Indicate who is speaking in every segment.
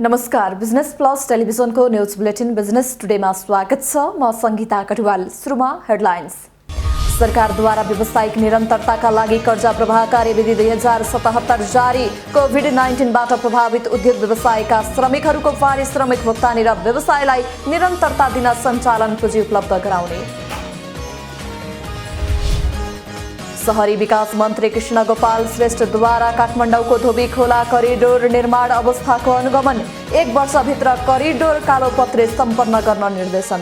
Speaker 1: नमस्कार, business plus टेलिभिजनको news bulletin business टुडेमा स्वागत छ। म संगीता कटुवाल। सुरुमा हेडलाइन्स। सरकारद्वारा व्यावसायिक निरन्तरताका लागि कर्जा प्रवाह कार्यविधि 2077 जारी। कोभिड-19बाट प्रभावित उद्योग व्यवसायका श्रमिकहरूको पारिश्रमिक भुक्तानी र व्यवसायलाई निरन्तरता दिन सञ्चालन पुँजी उपलब्ध गराउने। शहरी विकास मन्त्री कृष्ण गोपाल श्रेष्ठद्वारा काठमाडौँको धोबी खोला करिडोर निर्माण अवस्थाको अनुगमन। 1 वर्षभित्र करिडोर कालोपत्रे सम्पन्न गर्न निर्देशन।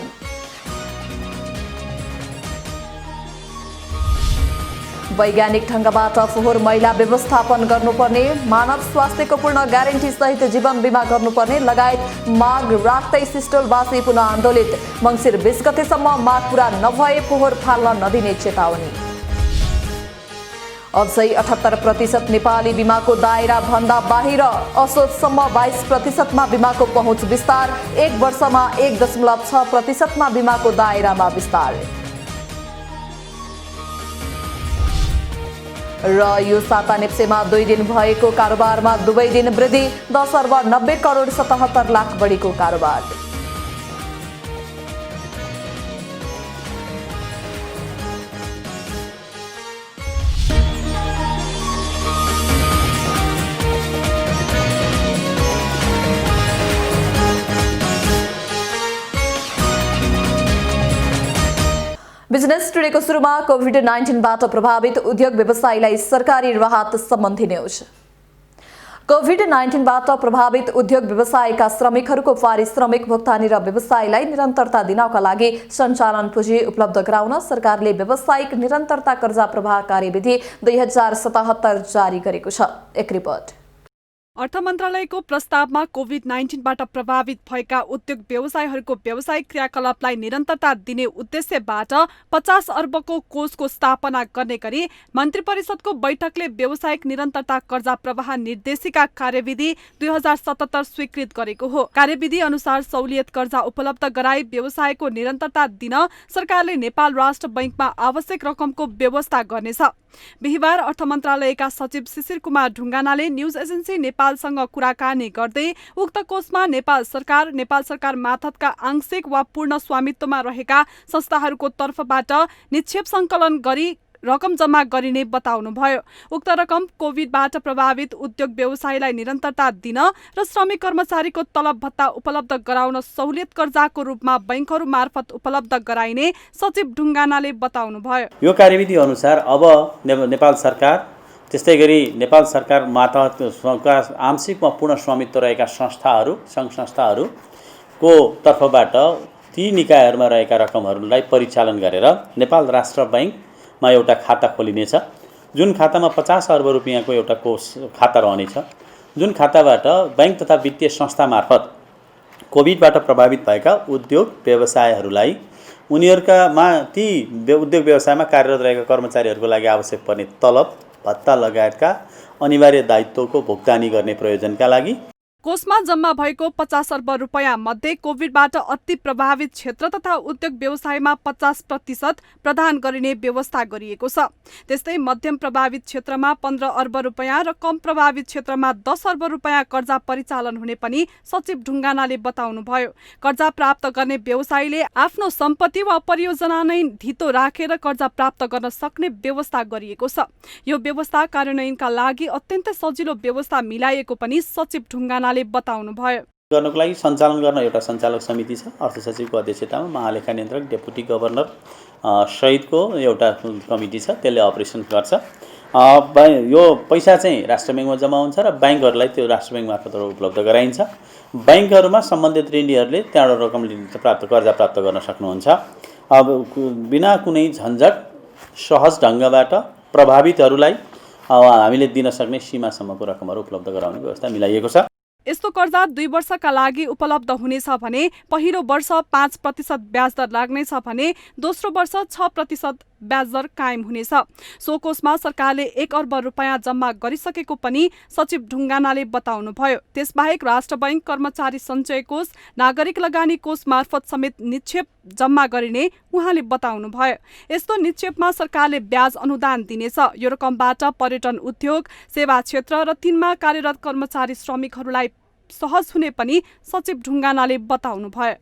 Speaker 1: वैज्ञानिक ढङ्गबाट फोहोर मैला व्यवस्थापन गर्नुपर्ने, मानव स्वास्थ्यको पूर्ण ग्यारेन्टी सहित जीवन बिमा गर्नुपर्ने लगायत माग राख्दै सिस्टोलवासी पुनः आन्दोलित। मङ्सिर 20 गतेसम्म माग पूरा नभए फोहोर फाल्न नदिने चेतावनी। अझै 78% नेपाली बिमाको दायरा भन्दा बाहिर। असोजसम्म 22%मा बिमाको पहुँच विस्तार। 1 वर्षमा 1.6%मा बिमाको दायरामा विस्तार। र यो साता नेप्सेमा 2 दिन भएको कारोबारमा दुवै दिन वृद्धि। 10 अर्ब 90 करोड 77 लाख बढीको कारोबार। बिजनेस टुडेको सुरुमा कोभिड-19बाट प्रभावित उद्योग व्यवसायलाई सरकारी राहत सम्बन्धी न्यूज। कोभिड-19बाट प्रभावित उद्योग व्यवसायका श्रमिकहरूको पारिश्रमिक भुक्तानी र व्यवसायलाई निरन्तरता दिनका लागि सञ्चालन पुँजी उपलब्ध गराउन सरकारले व्यावसायिक निरन्तरता कर्जा प्रवाह कार्यविधि 2077 जारी गरेको छ। एक रिपोर्ट।
Speaker 2: अर्थ मन्त्रालयको प्रस्तावमा कोभिड-19बाट प्रभावित भएका उद्योग व्यवसायहरूको व्यावसायिक क्रियाकलापलाई निरन्तरता दिने उद्देश्यबाट 50 अर्बको कोषको स्थापना गर्ने गरी मन्त्री परिषदको बैठकले व्यावसायिक निरन्तरता कर्जा प्रवाह निर्देशिका कार्यविधि 2077 स्वीकृत गरेको हो। कार्यविधि अनुसार सहुलियत कर्जा उपलब्ध गराई व्यवसायको निरन्तरता दिन सरकारले नेपाल राष्ट्र बैंकमा आवश्यक रकमको व्यवस्था गर्नेछ। बिहिबार अर्थ मन्त्रालयका सचिव शिशिर कुमार ढुङ्गानाले न्युज एजेन्सी नेपालसँग कुराकानी गर्दै उक्त कोषमा नेपाल सरकार मार्फतका आंशिक वा पूर्ण स्वामित्वमा रहेका संस्थाहरूको तर्फबाट निक्षेप सङ्कलन गरी रकम जम्मा गरिने बताउनुभयो। उक्त रकम कोभिडबाट प्रभावित उद्योग व्यवसायलाई निरन्तरता दिन र श्रमिक कर्मचारीको तलब भत्ता उपलब्ध गराउन सहुलियत कर्जाको रूपमा बैंकहरू मार्फत उपलब्ध गराइने सचिव ढुङ्गानाले बताउनुभयो।
Speaker 3: यो कार्यविधि अनुसार अब नेपाल सरकार त्यस्तै गरी नेपाल सरकार मार्फतका आंशिक वा पूर्ण स्वामित्व रहेका संस्थाहरू सङ्घ संस्थाहरूको तर्फबाट ती निकायहरूमा रहेका रकमहरूलाई परिचालन गरेर नेपाल राष्ट्र बैंकमा एउटा खाता खोलिनेछ, जुन खातामा 50 अर्ब रुपियाँको एउटा कोष खाता रहनेछ, जुन खाताबाट बैंक तथा वित्तीय संस्था मार्फत कोभिडबाट प्रभावित भएका उद्योग व्यवसायहरूलाई उनीहरूकामा ती उद्योग व्यवसायमा कार्यरत रहेका कर्मचारीहरूको लागि आवश्यक पर्ने तलब भत्ता लगायतका अनिवार्य दायित्वको भुक्तानी गर्ने प्रयोजनका लागि
Speaker 2: कोषमा जम्मा भएको 50 अर्ब रुपियाँ मध्ये कोभिडबाट अति प्रभावित क्षेत्र तथा उद्योग व्यवसायमा 50% प्रदान गरिने व्यवस्था गरिएको छ। त्यस्तै मध्यम प्रभावित क्षेत्रमा 15 अर्ब रुपियाँ र कम प्रभावित क्षेत्रमा 10 अर्ब रुपियाँ कर्जा परिचालन हुने पनि सचिव ढुङ्गानाले बताउनुभयो। कर्जा प्राप्त गर्ने व्यवसायीले आफ्नो सम्पत्ति वा परियोजना नै धितो राखेर कर्जा प्राप्त गर्न सक्ने व्यवस्था गरिएको छ। यो व्यवस्था कार्यान्वयनका लागि अत्यन्तै सजिलो व्यवस्था मिलाइएको पनि सचिव ढुङ्गाना बताउनुभयो।
Speaker 3: गर्नको लागि सञ्चालन गर्न एउटा सञ्चालक समिति छ। अर्थ सचिवको अध्यक्षतामा महालेखा नियन्त्रक, डेपुटी गभर्नर सहितको एउटा कमिटी छ, त्यसले अपरेसन गर्छ। यो पैसा चाहिँ राष्ट्र बैंकमा जम्मा हुन्छ र बैंकहरूलाई त्यो राष्ट्र बैंक मार्फत उपलब्ध गराइन्छ। बैंकहरूमा सम्बन्धित ऋणीहरूले त्यहाँबाट रकम कर्जा प्राप्त गर्न सक्नुहुन्छ। अब बिना कुनै झन्झट सहज ढङ्गबाट प्रभावितहरूलाई हामीले दिन सक्ने सीमासम्मको रकमहरू उपलब्ध गराउने व्यवस्था मिलाइएको छ।
Speaker 2: यस्तो कर्जा 2 वर्षका लागि उपलब्ध हुनेछ भने पहिलो वर्ष 5% ब्याज दर लाग्नेछ भने दोस्रो वर्ष 6% ब्याज दर कायम हुनेछ। सो कोषमा सरकारले 1 अर्ब रुपियाँ जम्मा गरिसकेको पनि सचिव ढुङ्गानाले बताउनुभयो। त्यसबाहेक राष्ट्र बैंक, कर्मचारी सञ्चय कोष, नागरिक लगानी कोष मार्फत समेत निक्षेप जम्मा गरिने उहाँले बताउनुभयो। यस्तो निक्षेपमा सरकारले ब्याज अनुदान दिनेछ। यो रकमबाट पर्यटन उद्योग, सेवा क्षेत्र र तिनमा कार्यरत कर्मचारी श्रमिकहरूलाई सहज हुने पनि सचिव ढुङ्गानाले बताउनुभयो।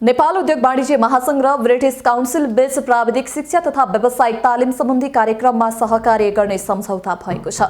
Speaker 1: नेपाल उद्योग वाणिज्य महासंघ र ब्रिटिश काउन्सिल बीच प्राविधिक शिक्षा तथा व्यावसायिक तालिम सम्बन्धी कार्यक्रममा सहकार्य गर्ने सम्झौता भएको छ।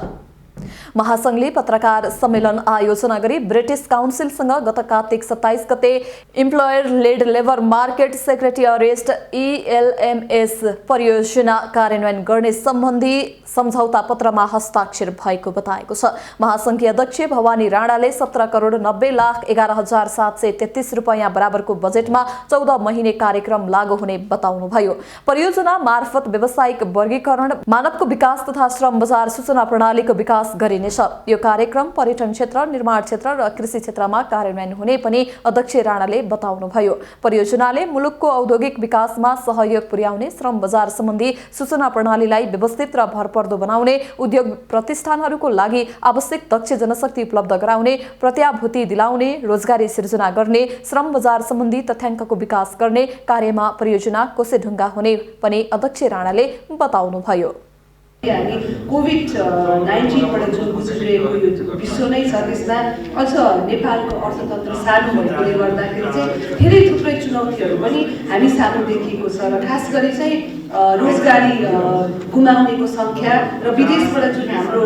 Speaker 1: महासंघले पत्रकार सम्मेलन आयोजना गरी ब्रिटिश काउन्सिलसँग गत कार्तिक 27 गते employer led labour market secretariat ELMS परियोजना कार्यान्वयन गर्ने सम्बन्धी सम्झौता पत्रमा हस्ताक्षर भएको बताएको छ। महासंघीय अध्यक्ष भवानी राणाले 17,90,11,733 रुपैयाँ बराबरको बजेटमा 14 महिने कार्यक्रम लागू हुने बताउनुभयो। परियोजना मार्फत व्यावसायिक वर्गीकरण, मानवको विकास तथा श्रम बजार सूचना प्रणालीको विकास गरिनेछ। यो कार्यक्रम पर्यटन क्षेत्र, निर्माण क्षेत्र र कृषि क्षेत्रमा कार्यान्वयन हुने पनि अध्यक्ष राणाले बताउनुभयो। परियोजनाले मुलुकको औद्योगिक विकासमा सहयोग पुर्याउने, श्रम बजार सम्बन्धी सूचना प्रणालीलाई व्यवस्थित र भरपर्दो बनाउने, उद्योग प्रतिष्ठानहरूको लागि आवश्यक दक्ष जनशक्ति उपलब्ध गराउने, प्रत्याभूति दिलाउने, रोजगारी सिर्जना गर्ने, श्रम बजार सम्बन्धी तथ्याङ्कको विकास गर्ने कार्यमा परियोजना कोसेढुङ्गा हुने पनि अध्यक्ष राणाले बताउनुभयो।
Speaker 4: हामी कोभिड-19बाट जुन गुज्रिरहेको यो विश्व नै छ, त्यसमा अझ नेपालको अर्थतन्त्र सानो भएकोले गर्दाखेरि चाहिँ धेरै थुप्रै चुनौतीहरू पनि हामी सामु देखिएको छ र खास गरी चाहिँ रोजगारी गुमाउनेको सङ्ख्या र विदेशबाट जुन हाम्रो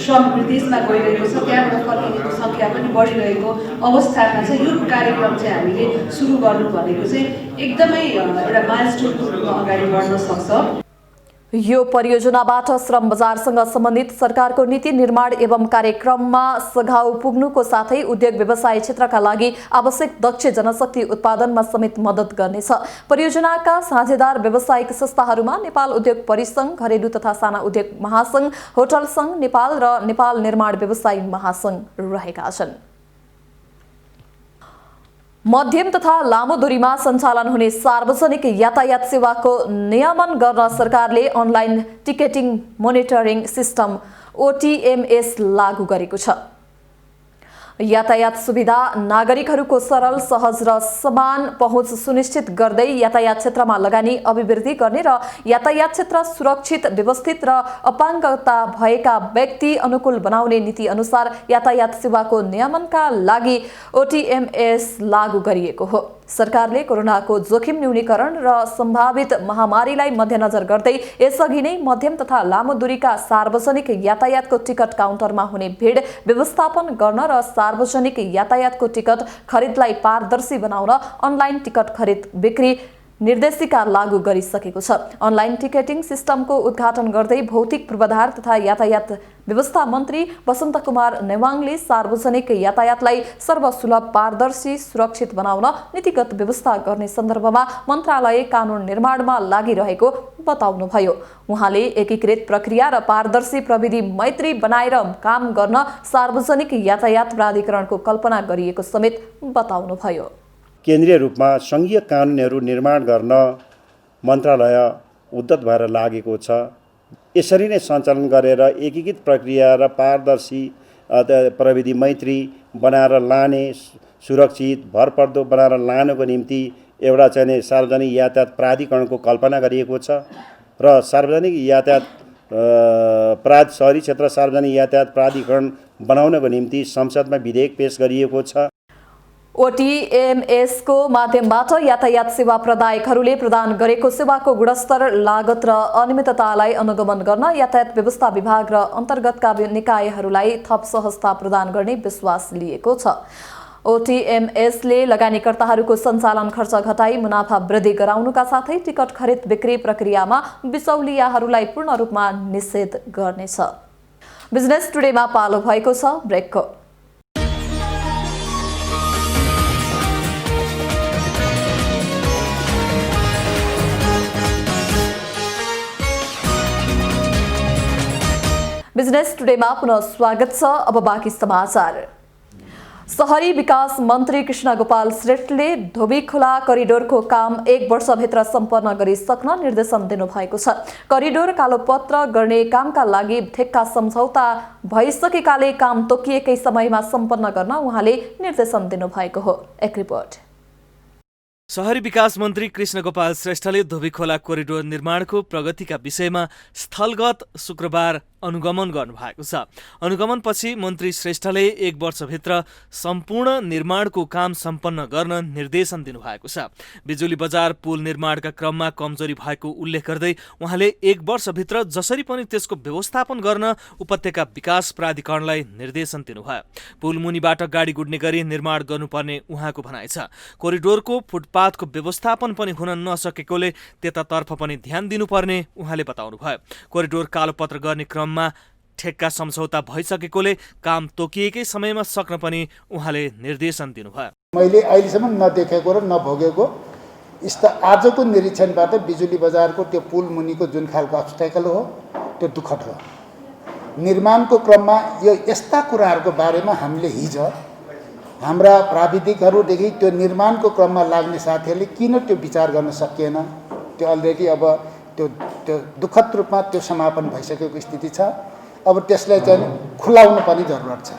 Speaker 4: श्रम विदेशमा गइरहेको छ त्यहाँबाट फर्किनेको सङ्ख्या पनि बढिरहेको अवस्थामा चाहिँ यो कार्यक्रम चाहिँ हामीले सुरु गर्नु भनेको चाहिँ एकदमै एउटा माइलस्टोनको रूपमा अगाडि बढ्न सक्छ।
Speaker 1: यो परियोजनाबाट श्रम बजारसँग सम्बन्धित सरकारको नीति निर्माण एवं कार्यक्रममा सघाउ पुग्नुको साथै उद्योग व्यवसाय क्षेत्रका लागि आवश्यक दक्ष जनशक्ति उत्पादनमा समेत मद्दत गर्नेछ। परियोजनाका साझेदार व्यावसायिक संस्थाहरूमा नेपाल उद्योग परिसंघ, घरेलु तथा साना उद्योग महासंघ, होटल संघ नेपाल र नेपाल निर्माण व्यवसायी महासंघ रहेका छन्। मध्यम तथा लामो दूरीमा सञ्चालन हुने सार्वजनिक यातायात सेवाको नियमन गर्न सरकारले online ticketing monitoring system OTMS लागू गरेको छ। यातायात सुविधा नागरिकहरूको सरल, सहज र समान पहुँच सुनिश्चित गर्दै यातायात क्षेत्रमा लगानी अभिवृद्धि गर्ने र यातायात क्षेत्र सुरक्षित, व्यवस्थित र अपाङ्गता भएका व्यक्ति अनुकूल बनाउने नीति अनुसार यातायात सेवाको नियमनका लागि OTMS लागू गरिएको हो। सरकारले कोरोनाको जोखिम न्यूनीकरण र सम्भावित महामारीलाई मध्यनजर गर्दै यसअघि नै मध्यम तथा लामो दूरीका सार्वजनिक यातायातको टिकट काउन्टरमा हुने भिड व्यवस्थापन गर्न र सार्वजनिक यातायातको टिकट खरिदलाई पारदर्शी बनाउन अनलाइन टिकट खरिद बिक्री निर्देशिका लागू गरिसकेको छ। अनलाइन टिकेटिङ सिस्टमको उद्घाटन गर्दै भौतिक पूर्वाधार तथा यातायात व्यवस्था मन्त्री वसन्त कुमार नेवाङले सार्वजनिक यातायातलाई सर्वसुलभ, पारदर्शी, सुरक्षित बनाउन नीतिगत व्यवस्था गर्ने सन्दर्भमा मन्त्रालय कानून निर्माणमा लागिरहेको बताउनुभयो। उहाँले एकीकृत प्रक्रिया र पारदर्शी प्रविधि मैत्री बनाएर काम गर्न सार्वजनिक यातायात प्राधिकरणको कल्पना गरिएको समेत बताउनुभयो।
Speaker 5: केन्द्रीय रूपमा सङ्घीय कानुनहरू निर्माण गर्न मन्त्रालय उद्यत भएर लागेको छ। यसरी नै सञ्चालन गरेर एकीकृत प्रक्रिया र पारदर्शी प्रविधि मैत्री बनाएर लाने, सुरक्षित, भरपर्दो बनाएर लानको निम्ति एउटा चाहिँ सार्वजनिक यातायात प्राधिकरणको कल्पना गरिएको छ र सार्वजनिक यातायात शहरी क्षेत्र सार्वजनिक यातायात प्राधिकरण बनाउनको निम्ति संसदमा विधेयक पेश गरिएको छ।
Speaker 1: OTMS को माध्यमबाट यातायात सेवा प्रदायकहरूले प्रदान गरेको सेवाको गुणस्तर, लागत र अनियमिततालाई अनुगमन गर्न यातायात व्यवस्था विभाग र अन्तर्गतका निकायहरूलाई थप सहजता प्रदान गर्ने विश्वास लिएको छ। OTMS ले लगानीकर्ताहरूको सञ्चालन खर्च घटाई मुनाफा वृद्धि गराउनुका साथै टिकट खरिद बिक्री प्रक्रियामा बिचौलियाहरूलाई पूर्ण रूपमा निषेध गर्नेछ। बिजनेस टुडेमा पालो भएको छ ब्रेकको। बिजनेस टुडेमा पुनः स्वागत छ। अब बाँकी समाचार। शहरी विकास मन्त्री कृष्ण गोपाल श्रेष्ठले धोबीखोला करिडोरको काम 1 वर्षभित्र सम्पन्न गरिसक्न निर्देशन दिनुभएको छ। करिडोर कालोपत्र गर्ने कामका लागि ठेक्का सम्झौता भइसकेकाले काम तोकिएकै समयमा सम्पन्न गर्न उहाँले निर्देशन दिनुभएको हो। एक रिपोर्ट।
Speaker 6: शहरी विकास मन्त्री कृष्णगोपाल श्रेष्ठले धोबीखोला कोरिडोर निर्माणको प्रगतिका विषयमा स्थलगत शुक्रबार अनुगमन गर्नुभएको छ। अनुगमनपछि मन्त्री श्रेष्ठले 1 वर्षभित्र सम्पूर्ण निर्माणको काम सम्पन्न गर्न निर्देशन दिनुभएको छ। बिजुली बजार पुल निर्माणका क्रममा कमजोरी भएको उल्लेख गर्दै उहाँले 1 वर्षभित्र जसरी पनि त्यसको व्यवस्थापन गर्न उपत्यका विकास प्राधिकरणलाई निर्देशन दिनुभयो। पुल मुनिबाट गाडी गुड्ने गरी निर्माण गर्नुपर्ने उहाँको भनाइ छ। कोरिडोरको फुटपाथको व्यवस्थापन पनि हुन नसकेकोले त्यतातर्फ पनि ध्यान दिनुपर्ने उहाँले बताउनुभयो। कोरिडोर कालोपत्र गर्ने क्रममा ठेक्का सम्झौता भइसकेकोले काम तोकिएकै समयमा सक्न पनि उहाँले निर्देशन दिनुभयो।
Speaker 7: मैले अहिलेसम्म नदेखेको र नभोगेको आजको निरीक्षणबाट बिजुली बजारको त्यो पुल मुनिको जुन खालको अब्स्ट्याकल हो त्यो दुःखद हो। निर्माणको क्रममा यो यस्ता कुराहरूको बारेमा हामीले हिजो हाम्रा प्राविधिकहरूदेखि त्यो निर्माणको क्रममा लाग्ने साथीहरूले किन त्यो विचार गर्न सकिएन, त्यो अलरेडी अब त्यो दुःखद रूपमा त्यो समापन भइसकेको स्थिति छ। अब त्यसलाई चाहिँ खुलाउनु पनि जरुरत छ।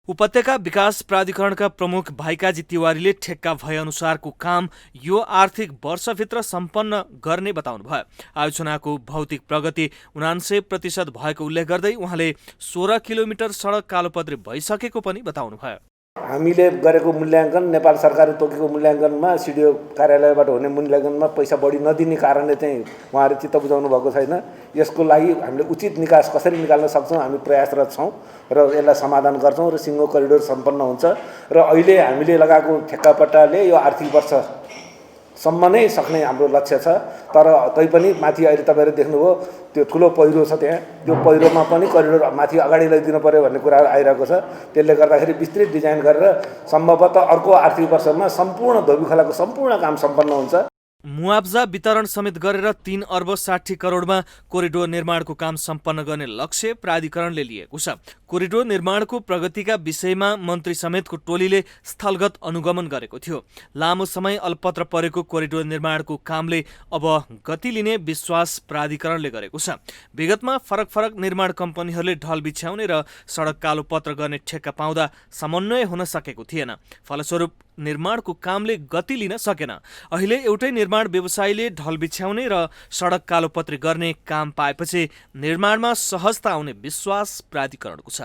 Speaker 6: उपत्यका विकास प्राधिकरणका प्रमुख भाइकाजी तिवारीले ठेक्का भएअनुसारको काम यो आर्थिक वर्षभित्र सम्पन्न गर्ने बताउनुभयो। आयोजनाको भौतिक प्रगति 99% भएको उल्लेख गर्दै उहाँले 16 किलोमिटर सडक कालोपत्री भइसकेको पनि बताउनुभयो।
Speaker 8: हामीले गरेको मूल्याङ्कन, नेपाल सरकारले तोकेको मूल्याङ्कनमा सिडिओ कार्यालयबाट हुने मूल्याङ्कनमा पैसा बढी नदिने कारणले चाहिँ उहाँहरूले चित्त बुझाउनु भएको छैन। यसको लागि हामीले उचित निकास कसरी निकाल्न सक्छौँ हामी प्रयासरत छौँ र यसलाई समाधान गर्छौँ र सिङ्गो करिडोर सम्पन्न हुन्छ र अहिले हामीले लगाएको ठेक्कापट्टाले यो आर्थिक वर्षसम्म नै सक्ने हाम्रो लक्ष्य छ। तर तैपनि माथि अहिले तपाईँहरू देख्नुभयो त्यो ठुलो पहिरो छ, त्यहाँ त्यो पहिरोमा पनि करिडोर माथि अगाडि लैदिनु पर्यो भन्ने कुराहरू आइरहेको छ। त्यसले गर्दाखेरि विस्तृत डिजाइन गरेर सम्भवतः अर्को आर्थिक वर्षमा सम्पूर्ण धोबीखोलाको सम्पूर्ण काम सम्पन्न हुन्छ।
Speaker 6: मुआब्जा वितरण समेत गरेर 3 अर्ब 60 करोडमा कोरिडोर निर्माणको काम सम्पन्न गर्ने लक्ष्य प्राधिकरणले लिएको छ। कोरिडोर निर्माणको प्रगतिका विषयमा मन्त्री समेतको टोलीले स्थलगत अनुगमन गरेको थियो। लामो समय अल्पत्र परेको कोरिडोर निर्माणको कामले अब गति लिने विश्वास प्राधिकरणले गरेको छ। विगतमा फरक निर्माण कम्पनीहरूले ढल बिछ्याउने र सडक कालोपत्र गर्ने ठेक्का पाउँदा समन्वय हुन सकेको थिएन। फलस्वरूप निर्माणको कामले गति लिन सकेन। अहिले एउटै निर्माण व्यवसायीले ढल बिछ्याउने र सडक कालोपत्री गर्ने काम पाएपछि निर्माणमा सहजता आउने विश्वास प्राधिकरणको छ।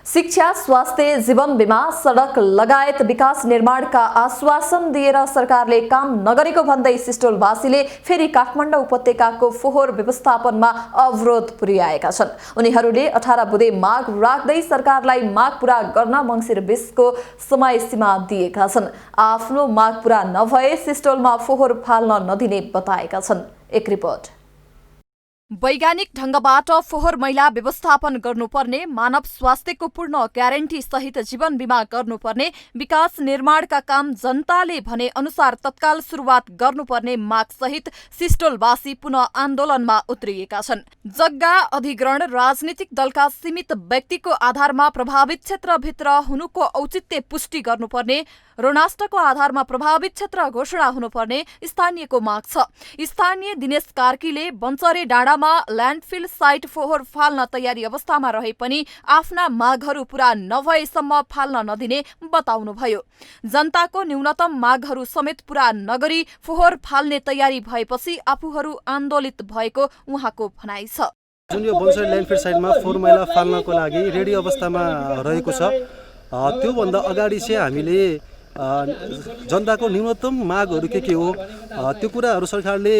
Speaker 1: शिक्षा, स्वास्थ्य, जीवन बीमा, सडक लगायत विकास निर्माणका आश्वासन दिएर सरकारले काम नगरेको भन्दै सिस्टोलवासीले फेरि काठमाडौँ उपत्यकाको फोहोर व्यवस्थापनमा अवरोध पुर्याएका छन्। उनीहरूले 18 बुँदे माग राख्दै सरकारलाई माग पूरा गर्न मङ्सिर 20 को समय सीमा दिएका छन्। आफ्नो माग पूरा नभए सिस्टोलमा फोहोर फाल्न नदिने बताएका छन्। एक रिपोर्ट।
Speaker 9: वैज्ञानिक ढंगबाट फोहोर मैला व्यवस्थापन गर्नुपर्ने, मानव स्वास्थ्यको पूर्ण ग्यारेन्टी सहित जीवन बीमा गर्नुपर्ने, विकास निर्माणका काम जनताले भने अनुसार तत्काल सुरुवात गर्नुपर्ने माग सहित सिस्टोलवासी पुनः आन्दोलनमा उत्रिएका छन्। जग्गा अधिग्रहण राजनीतिक दलका सीमित व्यक्तिको आधारमा प्रभावित क्षेत्रभित्र हुनुको औचित्य पुष्टि गर्नुपर्ने, ऋणाष्टको आधारमा प्रभावित क्षेत्र घोषणा हुनुपर्ने स्थानीयको माग छ। स्थानीय दिनेश कार्कीले बन्चरे डाँडामा ल्यान्डफिल साइट फोहोर फाल्न तयारी अवस्थामा रहे पनि आफ्ना मागहरू पूरा नभएसम्म फाल्न नदिने बताउनुभयो। जनताको न्यूनतम मागहरू समेत पूरा नगरी फोहोर फाल्ने तयारी भएपछि आफूहरू आन्दोलित भएको उहाँको भनाइ छ।
Speaker 10: जुन यो बन्चरे ल्यान्डफिल साइटमा फोहोर मैला फाल्नको लागि रेडी अवस्थामा रहेको छ, त्योभन्दा अगाडि चाहिँ हामीले जनताको न्यूनतम मागहरू के हो त्यो कुराहरू सरकारले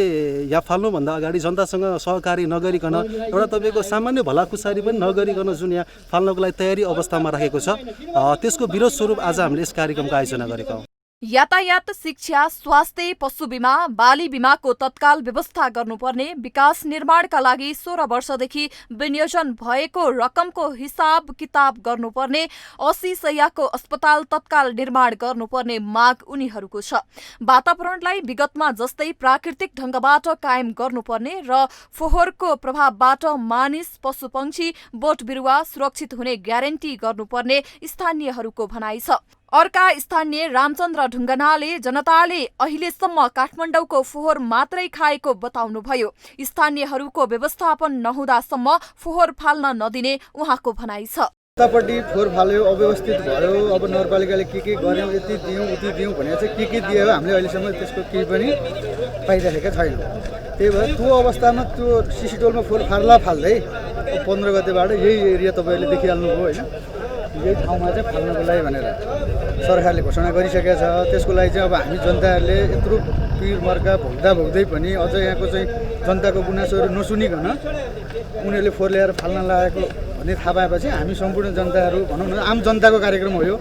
Speaker 10: यहाँ फाल्नुभन्दा अगाडि जनतासँग सहकारी नगरिकन एउटा तपाईँको सामान्य भलाकुसारी पनि नगरिकन जुन यहाँ फाल्नको लागि तयारी अवस्थामा राखेको छ, त्यसको विरोध स्वरूप आज हामीले यस कार्यक्रमको आयोजना गरेका हौँ।
Speaker 9: यातायात, शिक्षा, स्वास्थ्य, पशु बीमा, बाली बीमाको तत्काल व्यवस्था गर्नुपर्ने, विकास निर्माणका लागि 16 वर्षदेखि विनियोजन भएको रकमको हिसाब किताब गर्नुपर्ने, 80 शय्याको अस्पताल तत्काल निर्माण गर्नुपर्ने माग उनीहरूको छ। वातावरणलाई विगतमा जस्तै प्राकृतिक ढंगबाट कायम गर्नुपर्ने र फोहोरको प्रभावबाट मानिस, पशुपक्षी, बोट बिरुवा सुरक्षित हुने ग्यारेन्टी गर्नुपर्ने स्थानीयहरूको भनाइ छ। अर्का स्थानीय रामचन्द्र ढुङ्गनाले जनताले अहिलेसम्म काठमाडौँको फोहोर मात्रै खाएको बताउनुभयो। स्थानीयहरूको व्यवस्थापन नहुँदासम्म फोहोर फाल्न नदिने उहाँको भनाइ छ।
Speaker 11: उतापट्टि फोहोर फाल्यो, अव्यवस्थित भयो, अब नगरपालिकाले के गर्यौँ, यति दियौँ उति दियौँ भनेर चाहिँ के दियो हामीले अहिलेसम्म त्यसको केही पनि पाइरहेका छैनौँ। त्यही भएर त्यो अवस्थामा त्यो सिसी टोलमा फोहोर फाल्दै 15 गतेबाट यही एरिया तपाईँहरूले देखिहाल्नुभयो होइन, यही ठाउँमा चाहिँ फाल्नको लागि भनेर सरकारले घोषणा गरिसकेको छ। त्यसको लागि चाहिँ अब हामी जनताहरूले यत्रो पिर मर्का भोग्दै पनि अझ यहाँको चाहिँ जनताको गुनासोहरू नसुनिकन उनीहरूले फोहोर ल्याएर फाल्न लागेको भन्ने थाहा पाएपछि हामी सम्पूर्ण जनताहरू भनौँ न आम जनताको कार्यक्रम हो यो।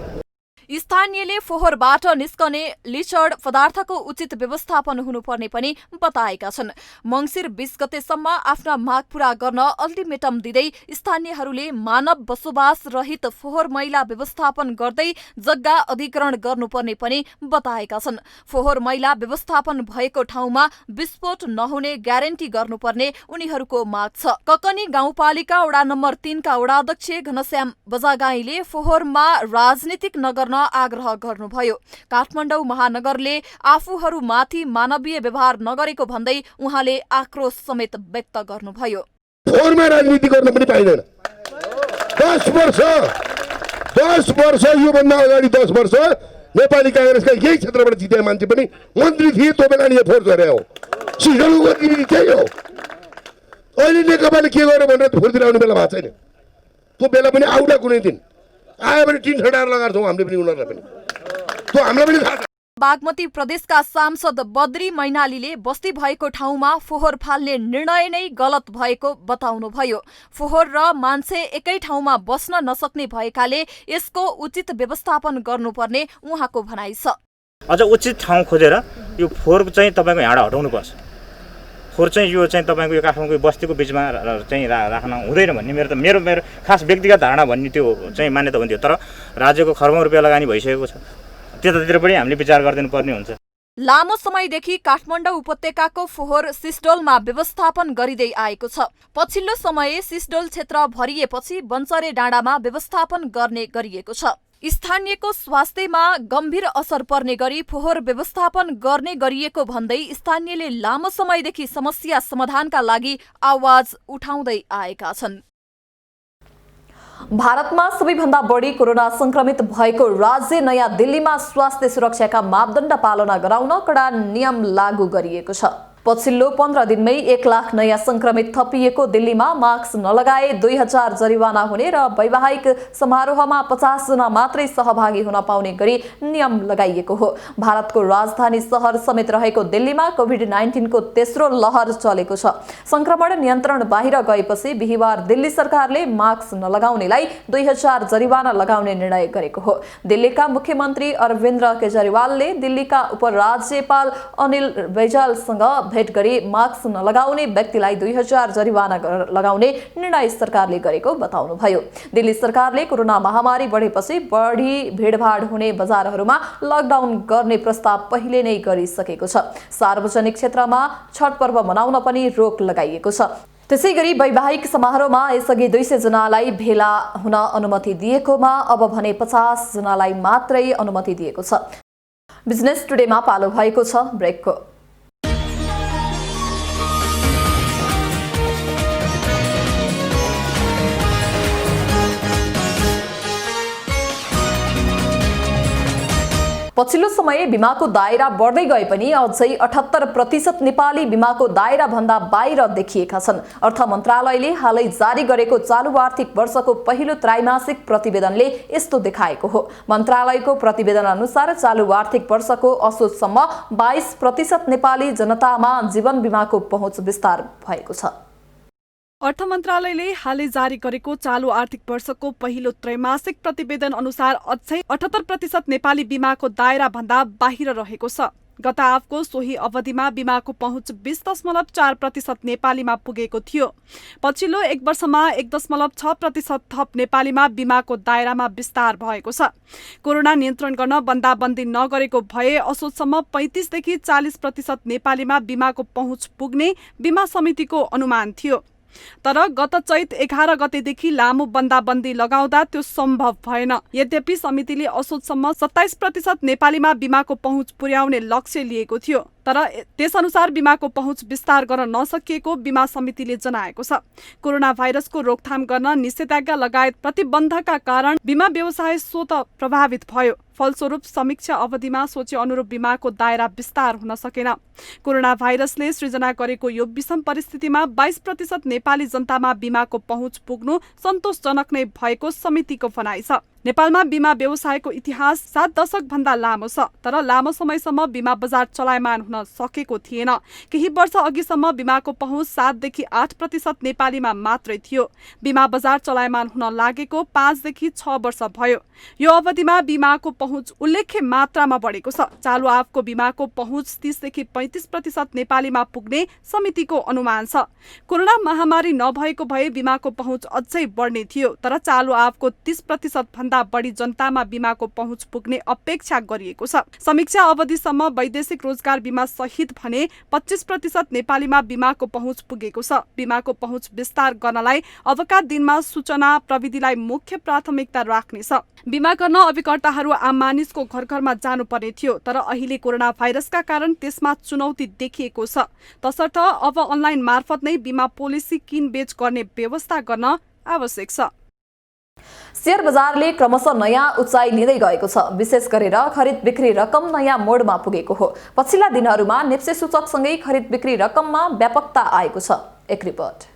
Speaker 9: स्थानीयले फोहोरबाट निस्कने लिचड पदार्थको उचित व्यवस्थापन हुनुपर्ने पनि बताएका छन्। मङ्सिर 20 गतेसम्म आफ्ना माग पूरा गर्न अल्टिमेटम दिँदै स्थानीयहरूले मानव बसोबास रहित फोहोर मैला व्यवस्थापन गर्दै जग्गा अधिग्रहण गर्नुपर्ने पनि बताएका छन्। फोहोर मैला व्यवस्थापन भएको ठाउँमा विस्फोट नहुने ग्यारेन्टी गर्नुपर्ने उनीहरूको माग छ। ककनी गाउँपालिका वडा नम्बर 3 का वडाध्यक्ष घनश्याम बजागाईले फोहोरमा राजनीतिक नगर्न आग्रह गर्नुभयो। काठमाडौँ महानगरले आफूहरूमाथि मानवीय व्यवहार नगरेको भन्दै उहाँले आक्रोश समेत व्यक्त गर्नुभयो।
Speaker 12: फोहोरमा राजनीति गर्न पनि पाइँदैन। 10 वर्ष योभन्दा अगाडि 10 वर्ष नेपाली कांग्रेसका यही क्षेत्रबाट जितेका मान्छे पनि मन्त्री थिए, त्यो बेला नि फोहोर झरे हो, सिस्टमको गतिविधि त्यही हो। अहिले नेकपाले के गर्यो भनेर फोहोरतिर आउने बेला भएको छैन। त्यो बेला पनि आउला कुनै दिन आयो भने टिन छडाएर लगाउँछौँ हामीले पनि उनीहरूलाई पनि, त्यो हामीलाई पनि थाहा छ।
Speaker 9: बागमती प्रदेशका सांसद बद्री मैनालीले बस्ती भएको ठाउँमा फोहोर फाल्ने निर्णय नै गलत भएको बताउनुभयो। फोहोर र मान्छे एकै ठाउँमा बस्न नसक्ने भएकाले यसको उचित व्यवस्थापन गर्नुपर्ने उहाँको भनाइ छ।
Speaker 13: अझ उचित ठाउँ खोजेर यो फोहोर चाहिँ तपाईँको यहाँ हटाउनुपर्छ। फोहोर चाहिँ यो चाहिँ तपाईँको यो काठमाडौँको बस्तीको बिचमा चाहिँ राख्न हुँदैन भन्ने मेरो खास व्यक्तिगत धारणा भन्ने त्यो चाहिँ मान्यता हुन्थ्यो। तर राज्यको खर्बौं रुपियाँ लगानी भइसकेको छ, त्यतातिर पनि हामीले विचार गरिदिनु पर्ने हुन्छ।
Speaker 9: लामो समयदेखि काठमाडौँ उपत्यकाको फोहोर सिस्डोलमा व्यवस्थापन गरिँदै आएको छ। पछिल्लो समय सिस्डोल क्षेत्र भरिएपछि बन्चरे डाँडामा व्यवस्थापन गर्ने गरिएको छ। स्थानीयको स्वास्थ्यमा गम्भीर असर पर्ने गरी फोहोर व्यवस्थापन गर्ने गरिएको भन्दै स्थानीयले लामो समयदेखि समस्या समाधानका लागि आवाज उठाउँदै आएका छन्।
Speaker 1: भारतमा सबैभन्दा बढी कोरोना संक्रमित भएको राज्य नयाँ दिल्लीमा स्वास्थ्य सुरक्षाका मापदण्ड पालना गराउन कडा नियम लागू गरिएको छ। पछिल्लो 15 दिनमै 1 लाख नयाँ संक्रमित थपिएको दिल्लीमा मास्क नलगाए 2000 जरिवाना हुने र वैवाहिक समारोहमा 50 जना मात्रै सहभागी हुन पाउने गरी नियम लगाइएको हो। भारतको राजधानी शहर समेत रहेको दिल्लीमा कोभिड-19 को तेस्रो लहर चलेको छ। संक्रमण नियन्त्रण बाहिर गएपछि बिहीबार दिल्ली सरकारले मास्क नलगाउनेलाई 2000 जरिवाना लगाउने निर्णय गरेको हो। दिल्लीका मुख्यमन्त्री अरविन्द केजरीवालले दिल्लीका उपराज्यपाल अनिल बैजलसँग भेट गरी मास्क नलगाउने व्यक्तिलाई 2000 जरिवाना लगाउने निर्णय सरकारले गरेको बताउनुभयो। दिल्ली सरकारले कोरोना महामारी बढेपछि बढी भिडभाड हुने बजारहरूमा लकडाउन गर्ने प्रस्ताव पहिले नै गरिसकेको छ। सार्वजनिक क्षेत्रमा छठ पर्व मनाउन पनि रोक लगाइएको छ। त्यसैगरी वैवाहिक समारोहमा यसअघि 200 जनालाई भेला हुन अनुमति दिएकोमा अब भने 50 जनालाई मात्रै अनुमति दिएको छ। बिजनेस टुडेमा पालो भएको छ ब्रेकको। पछिल्लो समय बीमाको दायरा बढ्दै गए पनि अझै 78% नेपाली बीमाको दायरा भन्दा बाहिर देखिएका छन्। अर्थ मन्त्रालयले हालै जारी गरेको चालु आर्थिक वर्षको पहिलो त्रैमासिक प्रतिवेदनले यस्तो देखाएको हो। मन्त्रालयको प्रतिवेदन अनुसार चालु आर्थिक वर्षको असोजसम्म 22% नेपाली जनतामा जीवन बीमाको पहुँच विस्तार भएको छ।
Speaker 2: अर्थ मन्त्रालयले हालै जारी गरेको चालु आर्थिक वर्षको पहिलो त्रैमासिक प्रतिवेदन अनुसार अझै 78% नेपाली बीमाको दायरा भन्दा बाहिर रहेको छ। गत आफको सोही अवधिमा बीमाको पहुँच 20.4% नेपालीमा पुगेको थियो। पछिल्लो 1 वर्षमा 1.6% थप नेपालीमा बीमाको दायरामा विस्तार भएको छ। कोरोना नियन्त्रण गर्न बन्दाबन्दी नगरेको भए असोजसम्म 35 देखि 40% नेपालीमा बीमाको पहुँच पुग्ने बीमा समितिको अनुमान थियो। तर गत चैत 11 गतेदेखि लामो बन्दाबन्दी लगाउँदा त्यो सम्भव भएन। यद्यपि समितिले असोजसम्म 27% नेपालीमा बीमाको पहुँच पुर्याउने लक्ष्य लिएको थियो। तर त्यसअनुसार बिमाको पहुँच विस्तार गर्न नसकिएको बिमा समितिले जनाएको छ। कोरोना भाइरसको रोकथाम गर्न निषेधाज्ञा लगायत प्रतिबन्धका कारण बिमा व्यवसाय स्वत प्रभावित भयो। फलस्वरूप समीक्षा अवधिमा सोचे अनुरूप बिमाको दायरा विस्तार हुन सकेन। कोरोना भाइरसले सृजना गरेको यो विषम परिस्थितिमा 22% नेपाली जनतामा बिमाको पहुँच पुग्नु सन्तोषजनक नै भएको समितिको भनाइ छ। नेपालमा बिमा व्यवसायको इतिहास 7 दशक भन्दा लामो छ, तर लामो समयसम्म बिमा बजार चलायमान हुन सकेको थिएन। केही वर्ष अघिसम्म बिमाको पहुँच 7 देखि 8% नेपालीमा मात्रै थियो। बिमा बजार चलायमान हुन लागेको 5 देखि 6 वर्ष भयो। यो अवधिमा बिमाको पहुँच उल्लेख्य मात्रामा बढेको छ। चालु आवको बिमाको पहुँच 30 देखि 35% नेपालीमा पुग्ने समितिको अनुमान छ। कोरोना महामारी नभएको भए बिमाको पहुँच अझै बढ्ने थियो, तर चालु आवको 30% भन्दा बढी जनतामा बिमाको पहुँच पुग्ने अपेक्षा गरिएको छ। समीक्षा अवधिसम्म वैदेशिक रोजगार बिमा सहित भने 25% नेपालीमा बिमाको पहुँच पुगेको छ। बिमाको पहुँच विस्तार गर्नलाई अबका दिनमा सूचना प्रविधिलाई मुख्य प्राथमिकता राख्नेछ। बिमा गर्न अभिकर्ताहरू आम मानिसको घर घरमा जानुपर्ने थियो, तर अहिले कोरोना भाइरसका कारण त्यसमा चुनौती देखिएको छ। तसर्थ अब अनलाइन मार्फत नै बिमा पोलिसी किनबेच गर्ने व्यवस्था गर्न आवश्यक छ।
Speaker 1: शेयर बजारले क्रमशः नयाँ उचाइ लिँदै गएको छ। विशेष गरेर खरिद बिक्री रकम नयाँ मोडमा पुगेको हो। पछिल्ला दिनहरूमा नेप्से सूचकसँगै खरिद बिक्री रकममा व्यापकता आएको छ। एक रिपोर्ट।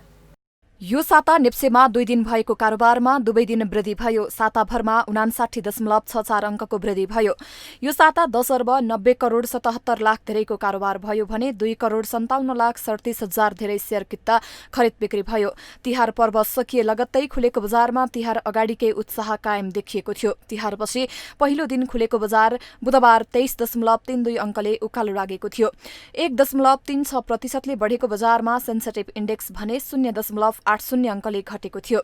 Speaker 9: यो साता नेप्सेमा 2 दिन भएको कारोबारमा दुवै दिन वृद्धि भयो। साताभरमा 59.64 अङ्कको वृद्धि भयो। यो साता 10 अर्ब 90 करोड 77 लाख धेरैको कारोबार भयो भने 2 करोड 57 लाख 37 हजार धेरै शेयर कित्ता खरिद बिक्री भयो। तिहार पर्व सकिए लगत्तै खुलेको बजारमा तिहार अगाडिकै उत्साह कायम देखिएको थियो। तिहारपछि पहिलो दिन खुलेको बजार बुधबार 23.32 अङ्कले उकालो लागेको थियो। 1.36% ले बढेको बजारमा सेन्सेटिभ इन्डेक्स भने 0.80 अङ्कले घटेको थियो।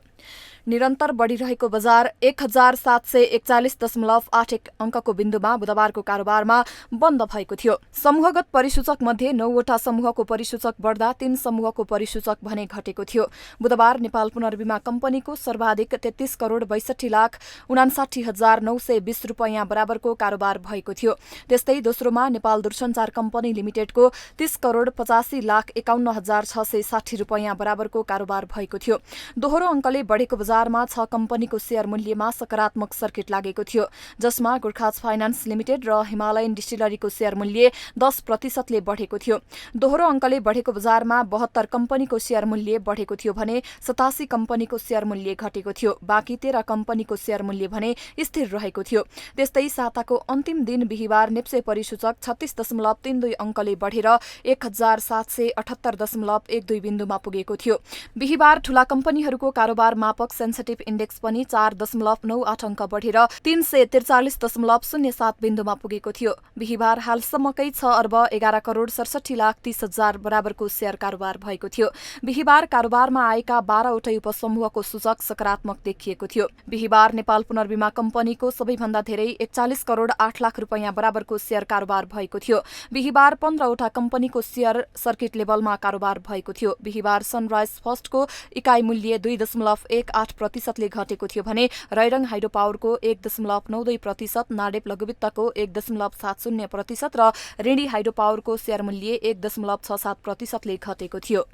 Speaker 9: निरन्तर बढिरहेको बजार 1741.81 अङ्कको बिन्दुमा बुधबारको कारोबारमा बन्द भएको थियो। समूहगत परिसूचक मध्ये 9वटा समूहको परिसूचक बढ्दा 3 समूहको परिसूचक भने घटेको थियो। बुधबार नेपाल पुनर्बिमा कम्पनीको सर्वाधिक 33 करोड 62 लाख 59 हजार 920 रुपैयाँ बराबरको कारोबार भएको थियो। त्यस्तै दोस्रोमा नेपाल दूरसञ्चार कम्पनी लिमिटेडको 30 करोड 85 लाख 51 हजार 660 रुपैयाँ बराबरको कारोबार भएको थियो। दोहोरो अङ्कले बढेको बजारमा 6 कम्पनीको शेयर मूल्यमा सकारात्मक सर्किट लागेको थियो, जसमा गोर्खाज फाइनान्स लिमिटेड र हिमालयन डिस्टिलरीको शेयर मूल्य 10% ले बढेको थियो। दोहोरो अङ्कले बढेको बजारमा 72 कम्पनीको शेयर मूल्य बढेको थियो भने 87 कम्पनीको शेयर मूल्य घटेको थियो। बाँकी 13 कम्पनीको शेयर मूल्य भने स्थिर रहेको थियो। त्यस्तै साताको अन्तिम दिन बिहिबार नेप्से परिसूचक 36.32 अङ्कले बढेर 1778.12 बिन्दुमा पुगेको थियो। बिहिबार ठूला कम्पनीहरूको कारोबार मापक सेन्सेटिभ इन्डेक्स पनि 4.98 अङ्क बढेर 343.07 बिन्दुमा पुगेको थियो। बिहिबार हालसम्मकै 6 अर्ब 11 करोड 67 लाख 30 हजार बराबरको शेयर कारोबार भएको थियो। बिहिबार कारोबारमा आएका 12वटै उपसमूहको सूचक सकारात्मक देखिएको थियो। बिहिबार नेपाल पुनर्बिमा कम्पनीको सबैभन्दा धेरै 41 करोड 8 लाख रुपैयाँ बराबरको शेयर कारोबार भएको थियो। बिहिबार 15वटा कम्पनीको शेयर सर्किट लेभलमा कारोबार भएको थियो। बिहिबार सनराइज फर्स्टको इकाइ मूल्य 2.18% ले घटेको थियो भने रैरङ हाइड्रो पावरको 1.92%, नाडेप लघुवित्तको 1.70% र ऋणी हाइड्रो पावरको शेयर मूल्य 1.67% ले घटेको थियो।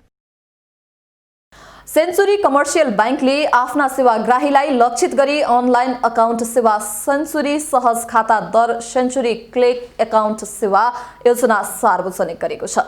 Speaker 1: सेन्चुरी कमर्सियल बैंकले आफ्ना सेवाग्राहीलाई लक्षित गरी अनलाइन अकाउन्ट सेवा सेन्चुरी सहज खाता दर सेन्चुरी क्लिक अकाउन्ट सेवा योजना सार्वजनिक गरेको छ।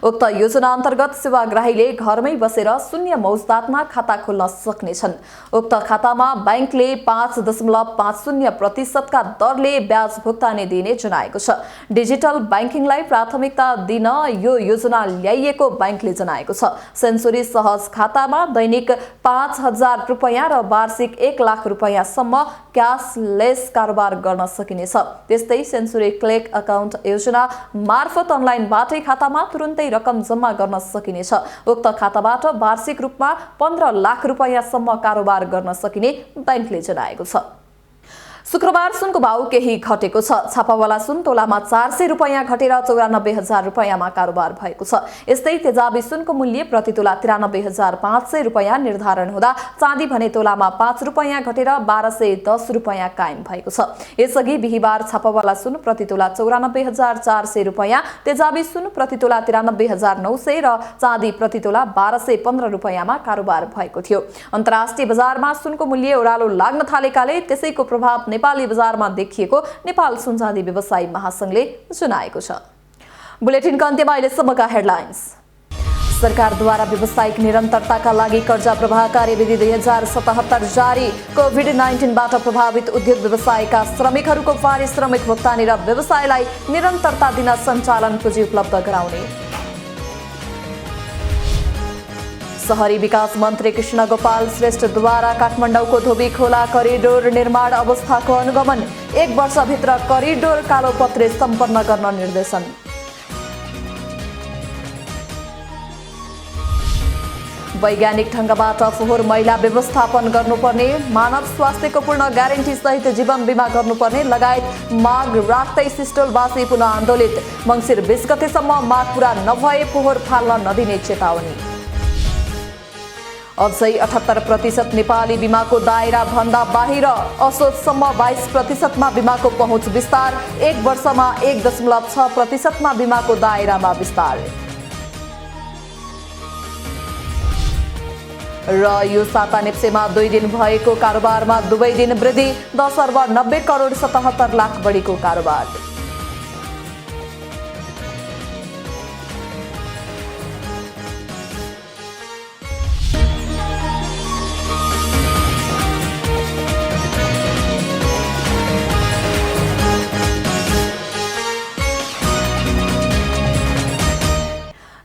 Speaker 1: उक्त योजना अन्तर्गत सेवाग्राहीले घरमै बसेर शून्य मौजदातमा खाता खोल्न सक्नेछन्। उक्त खातामा बैंकले 5.50% का दरले ब्याज भुक्तानी दिने जनाएको छ। डिजिटल बैंकिङलाई प्राथमिकता दिन यो योजना ल्याइएको बैंकले जनाएको छ। सेन्चुरी सहज खातामा दैनिक 5,000 रुपैयाँ र वार्षिक 1 लाख रुपैयाँसम्म क्यासलेस कारोबार गर्न सकिनेछ। त्यस्तै सेन्चुरी क्लिक अकाउन्ट योजना मार्फत अनलाइनबाटै खातामा तुरुन्तै रकम जम्मा गर्न सकिनेछ। उक्त खाताबाट वार्षिक रूपमा 15 लाख रुपैयाँसम्म कारोबार गर्न सकिने बैंकले जनाएको छ। शुक्रबार सुनको भाउ केही घटेको छ। छापावाला सुन तोलामा 400 रुपैयाँ घटेर 94,000 रुपैयाँमा कारोबार भएको छ। यस्तै तेजाबी सुनको मूल्य प्रति तोला 93,500 रुपैयाँ निर्धारण हुँदा चाँदी भने तोलामा 5 रुपैयाँ घटेर 1210 रुपैयाँ कायम भएको छ। यसअघि बिहीबार छापावाला सुन प्रति तोला 94,400 रुपैयाँ, तेजाबी सुन प्रति तोला 93,900 र चाँदी प्रति तोला 1215 रुपैयाँमा कारोबार भएको थियो। अन्तर्राष्ट्रिय बजारमा सुनको मूल्य ओह्रालो लाग्न थालेकाले त्यसैको प्रभाव नेपाली बजारमा देखिएको नेपाल सुनचाँदी व्यवसायी महासंघले जनाएको छ। बुलेटिनको अन्त्यमा अहिलेसम्मका हेडलाइन्स। सरकारद्वारा व्यावसायिक निरन्तरताका लागि कर्जा प्रवाह कार्यविधि 2077 जारी। कोभिड-19बाट प्रभावित उद्योग व्यवसायका श्रमिकहरूको पारिश्रमिक भुक्तानी र व्यवसायलाई निरन्तरता दिन सञ्चालन पुँजी उपलब्ध गराउने। शहरी विकास मन्त्री कृष्ण गोपाल श्रेष्ठद्वारा काठमाडौँको धोबी खोला करिडोर निर्माण अवस्थाको अनुगमन। 1 वर्षभित्र करिडोर कालोपत्रे सम्पन्न गर्न निर्देशन। वैज्ञानिक ढंगबाट फोहोर मैला व्यवस्थापन गर्नुपर्ने, मानव स्वास्थ्यको पूर्ण ग्यारेन्टी सहित जीवन बीमा गर्नुपर्ने लगायत माग राख्दै सिस्टोलवासी पुनः आन्दोलित। मङ्सिर 20 गतेसम्म माग पूरा नभए फोहोर फाल्न नदिने चेतावनी। अझै 78% नेपाली बीमाको दायरा भन्दा बाहिर। असोजसम्म 22%मा बीमाको पहुँच विस्तार। 1 वर्षमा 1.6%मा बीमाको दायरामा विस्तार। र यो साता नेप्सेमा 2 दिन भएको कारोबारमा दुवै दिन वृद्धि। 10 अर्ब 90 करोड 77 लाख बढीको कारोबार।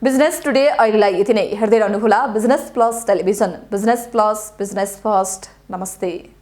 Speaker 1: बिजनेस टुडे अहिलेलाई यति नै। हेर्दै रहनुहोला business plus television. Business plus, business first. नमस्ते।